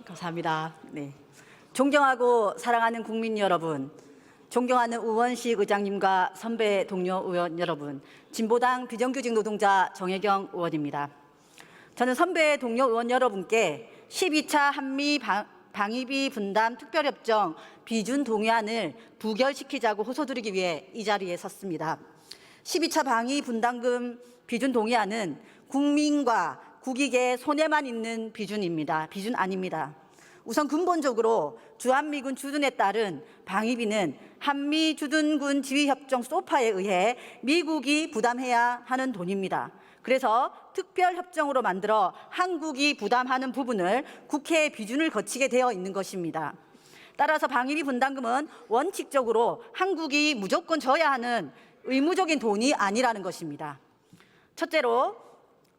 감사합니다. 네. 존경하고 사랑하는 국민 여러분, 존경하는 우원식 의장님과 선배 동료 의원 여러분, 진보당 비정규직 노동자 정혜경 의원입니다. 저는 선배 동료 의원 여러분께 12차 한미 방위비 분담 특별협정 비준 동의안을 부결시키자고 호소드리기 위해 이 자리에 섰습니다. 12차 방위 분담금 비준 동의안은 국민과 국익의 손해만 있는 비준입니다. 비준 아닙니다. 우선 근본적으로 주한미군 주둔에 따른 방위비는 한미 주둔군 지휘협정 소파에 의해 미국이 부담해야 하는 돈입니다. 그래서 특별협정으로 만들어 한국이 부담하는 부분을 국회의 비준을 거치게 되어 있는 것입니다. 따라서 방위비 분담금은 원칙적으로 한국이 무조건 져야 하는 의무적인 돈이 아니라는 것입니다. 첫째로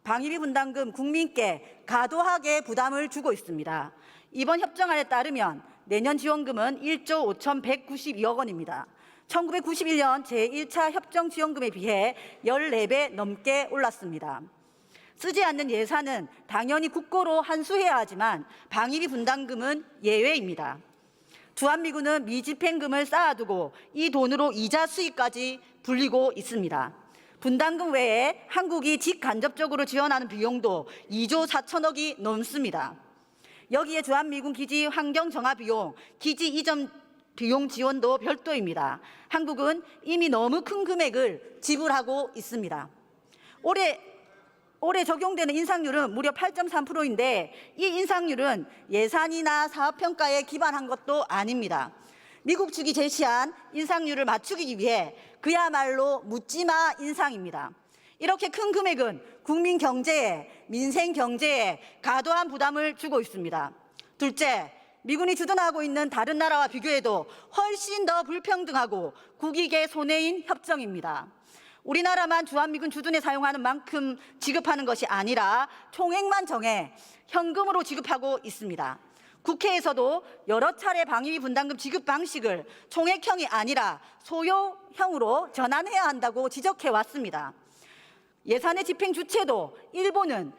방위비 분담금 국민께 과도하게 부담을 주고 있습니다. 이번 협정안에 따르면 내년 지원금은 1조 5,192억 원입니다. 1991년 제1차 협정 지원금에 비해 14배 넘게 올랐습니다. 쓰지 않는 예산은 당연히 국고로 환수해야 하지만 방위비 분담금은 예외입니다. 주한미군은 미집행금을 쌓아두고 이 돈으로 이자 수익까지 불리고 있습니다. 분담금 외에 한국이 직간접적으로 지원하는 비용도 2조 4천억이 넘습니다. 여기에 주한미군 기지 환경 정화 비용, 기지 이전 비용 지원도 별도입니다. 한국은 이미 너무 큰 금액을 지불하고 있습니다. 올해 적용되는 인상률은 무려 8.3%인데 이 인상률은 예산이나 사업평가에 기반한 것도 아닙니다. 미국 측이 제시한 인상률을 맞추기 위해 그야말로 묻지마 인상입니다. 이렇게 큰 금액은 국민 경제에, 민생 경제에 과도한 부담을 주고 있습니다. 둘째, 미군이 주둔하고 있는 다른 나라와 비교해도 훨씬 더 불평등하고 국익의 손해인 협정입니다. 우리나라만 주한미군 주둔에 사용하는 만큼 지급하는 것이 아니라 총액만 정해 현금으로 지급하고 있습니다. 국회에서도 여러 차례 방위비 분담금 지급 방식을 총액형이 아니라 소요형으로 전환해야 한다고 지적해 왔습니다. 예산의 집행 주체도 일본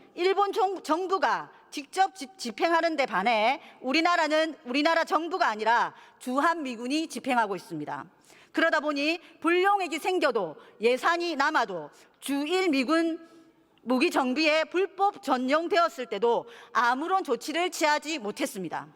정부가 직접 집행하는 데 반해 우리나라 정부가 아니라 주한미군이 집행하고 있습니다. 그러다 보니 불용액이 생겨도 예산이 남아도 주일 미군 무기 정비에 불법 전용되었을 때도 아무런 조치를 취하지 못했습니다.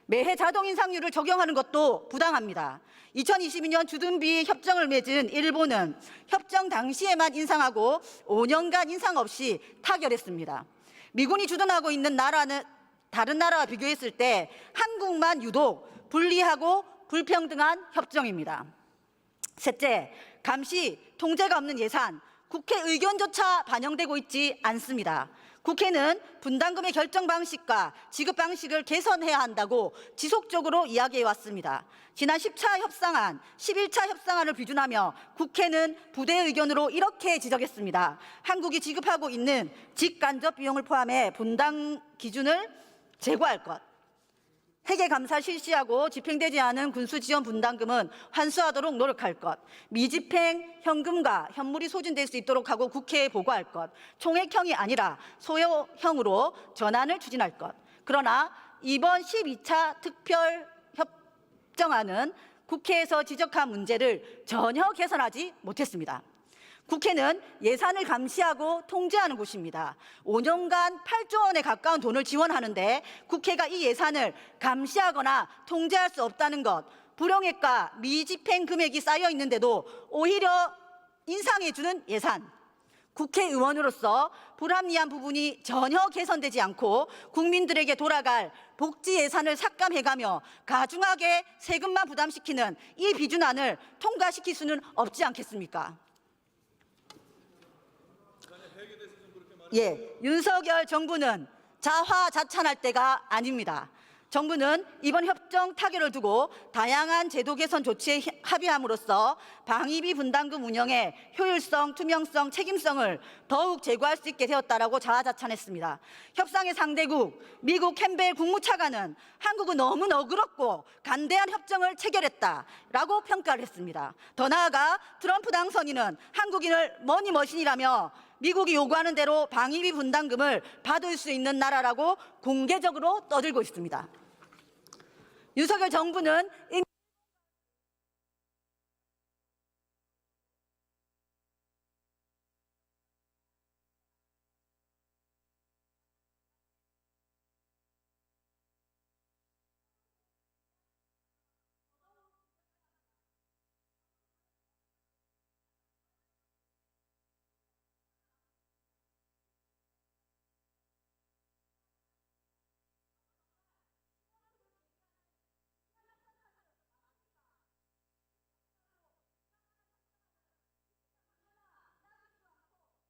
매해 자동 인상률을 적용하는 것도 부당합니다. 2022년 주둔비 협정을 맺은 일본은 협정 당시에만 인상하고 5년간 인상 없이 타결했습니다. 미군이 주둔하고 있는 다른 나라와 비교했을 때 한국만 유독 불리하고 불평등한 협정입니다. 셋째, 감시, 통제가 없는 예산, 국회 의견조차 반영되고 있지 않습니다. 국회는 분담금의 결정 방식과 지급 방식을 개선해야 한다고 지속적으로 이야기해 왔습니다. 지난 10차 협상안, 11차 협상안을 비준하며 국회는 부대 의견으로 이렇게 지적했습니다. 한국이 지급하고 있는 직간접 비용을 포함해 분담 기준을 제고할 것. 핵의 감사 실시하고 집행되지 않은 군수지원 분담금은 환수하도록 노력할 것, 미집행 현금과 현물이 소진될 수 있도록 하고 국회에 보고할 것, 총액형이 아니라 소요형으로 전환을 추진할 것. 그러나 이번 12차 특별협정안은 국회에서 지적한 문제를 전혀 개선하지 못했습니다. 국회는 예산을 감시하고 통제하는 곳입니다. 5년간 8조 원에 가까운 돈을 지원하는데 국회가 이 예산을 감시하거나 통제할 수 없다는 것, 불용액과 미집행 금액이 쌓여 있는데도 오히려 인상해주는 예산, 국회의원으로서 불합리한 부분이 전혀 개선되지 않고 국민들에게 돌아갈 복지 예산을 삭감해가며 가중하게 세금만 부담시키는 이 비준안을 통과시킬 수는 없지 않겠습니까? 윤석열 정부는 자화자찬할 때가 아닙니다. 정부는 이번 협정 타결을 두고 다양한 제도 개선 조치에 합의함으로써 방위비 분담금 운영의 효율성, 투명성, 책임성을 더욱 제고할 수 있게 되었다라고 자화자찬했습니다. 협상의 상대국 미국 캠벨 국무차관은 한국은 너무 너그럽고 간대한 협정을 체결했다라고 평가를 했습니다. 더 나아가 트럼프 당선인은 한국인을 머니머신이라며 미국이 요구하는 대로 방위비 분담금을 받을 수 있는 나라라고 공개적으로 떠들고 있습니다. 윤석열 정부는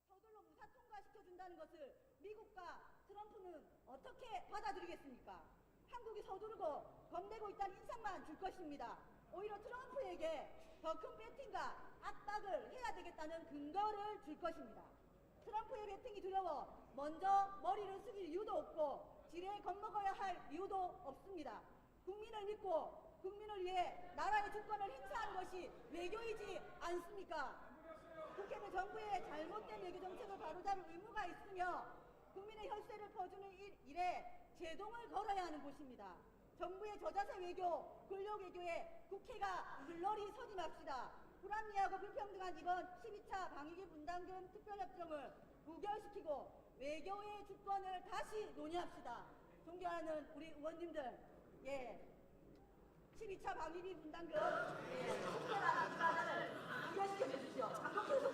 저절로 무사 통과시켜준다는 것을 미국과 트럼프는 어떻게 받아들이겠습니까? 한국이 서두르고 겁내고 있다는 인상만 줄 것입니다. 오히려 트럼프에게 더 큰 배팅과 압박을 해야 되겠다는 근거를 줄 것입니다. 트럼프의 배팅이 두려워 먼저 머리를 숙일 이유도 없고 지레 겁먹어야 할 이유도 없습니다. 국민을 믿고 국민을 위해 나라의 주권을 행사하는 것이 외교이지 않습니까? 국회는 정부의 잘못된 외교 정책을 바로잡을 의무가 있으며 국민의 혈세를 퍼주는 일에 제동을 걸어야 하는 곳입니다. 정부의 저자세 외교, 권력 외교에 국회가 물러리 서지 맙시다. 불합리하고 불평등한 이번 12차 방위비 분담금 특별협정을 무결시키고 외교의 주권을 다시 논의합시다. 존경하는 우리 의원님들, 12차 방위비 분담금 특별한 기간을 무결시켜 주십시오.